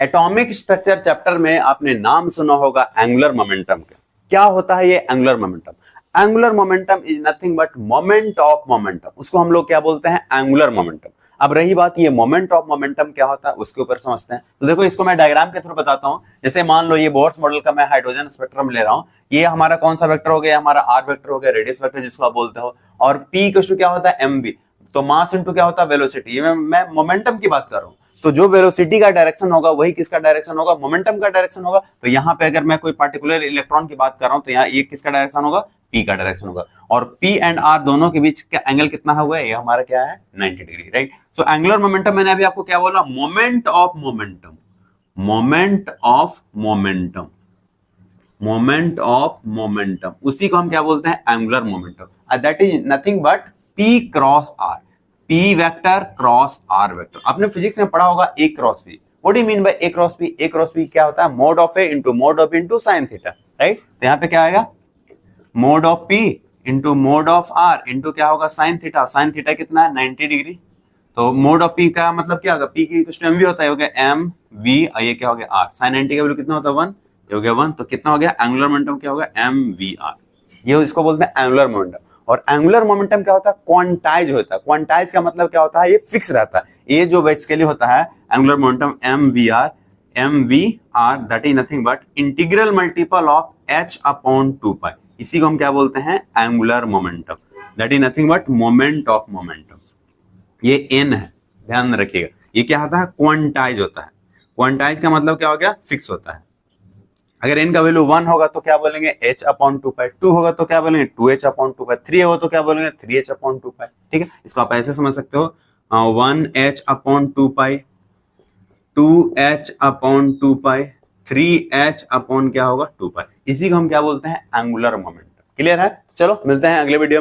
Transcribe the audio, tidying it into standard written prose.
Atomic structure chapter में आपने नाम सुना होगा एंगुलर मोमेंटम का। क्या होता है ये angular momentum? Angular momentum is nothing but moment of momentum. उसको हम लोग क्या बोलते हैं? Angular momentum. अब रही बात ये मोमेंट ऑफ मोमेंटम क्या होता है, उसके ऊपर समझते हैं। तो देखो इसको मैं डायग्राम के थ्रू बताता हूं। जैसे मान लो ये बोर्स मॉडल का मैं हाइड्रोजन स्पेक्ट्रम ले रहा हूं। ये हमारा कौन सा वेक्टर हो गया? हमारा आर वेक्टर हो गया, रेडियस वेक्टर जिसको आप बोलते हो। और पी इक्वल क्या होता है? एमवी। तो मास इनटू क्या होता है? वेलोसिटी। ये मैं मोमेंटम की बात कर रहा हूं। तो जो वेलोसिटी का डायरेक्शन होगा वही किसका डायरेक्शन होगा? मोमेंटम का डायरेक्शन होगा। तो यहाँ पे अगर मैं कोई पर्टिकुलर इलेक्ट्रॉन की बात कर रहा हूं तो यहाँ ये किसका डायरेक्शन होगा? पी का डायरेक्शन होगा। और पी एंड आर दोनों के बीच का एंगल कितना होगा? ये हमारा क्या है? 90 degree, right. So angular momentum मैंने अभी आपको क्या बोला? Moment of momentum. Moment of momentum, moment of momentum, उसी को हम क्या बोलते हैं? Angular momentum. That is nothing but P cross R. P vector cross R vector. आपने फिजिक्स में पढ़ा होगा A cross P. What do you mean by A cross P? A cross P क्या होता है? Mod of A into mod of into sine theta, right. तो यहाँ पे क्या आएगा? Mod of P into mod of R into क्या होगा? Sine theta. साइन थीटा कितना है? 90 डिग्री। तो मोड ऑफ पी का मतलब क्या होगा? पी की एम वी होता है, हो गया एम वी, ये क्या हो गया? आर। साइन 90 का वैल्यू कितना होता है? 1, हो गया 1। तो कितना हो गया? एंगुलर मोमेंटम क्या होगा? M V R. ये इसको बोलते हैं एंगुलर मोमेंटम। और एंगुलर मोमेंटम क्या होता है? क्वांटाइज होता है। क्वांटाइज का मतलब क्या होता है? ये फिक्स रहता है। ये जो बेसिकली होता है angular momentum M V R that is nothing but integral multiple of H upon 2 pi. इसी को हम क्या बोलते हैं? Angular momentum. That is nothing but moment of momentum. ये एन है, ध्यान रखिएगा। ये क्या होता है? क्वांटाइज होता है। क्वांटाइज का मतलब क्या हो गया? फिक्स होता है। अगर n का वैल्यू 1 होगा तो क्या बोलेंगे? h अपॉन 2 पाई। 2 होगा तो क्या बोलेंगे? 2h अपॉन 2 पाई। 3 होगा तो क्या बोलेंगे? 3h अपॉन 2 पाई। ठीक है, इसको आप ऐसे समझ सकते हो, 1h अपॉन 2 पाई, 2h अपॉन 2 पाई, 3h अपॉन क्या होगा? 2 पाई। इसी को हम क्या बोलते हैं? Angular momentum. क्लियर है? चलो मिलते हैं अगले वीडियो में।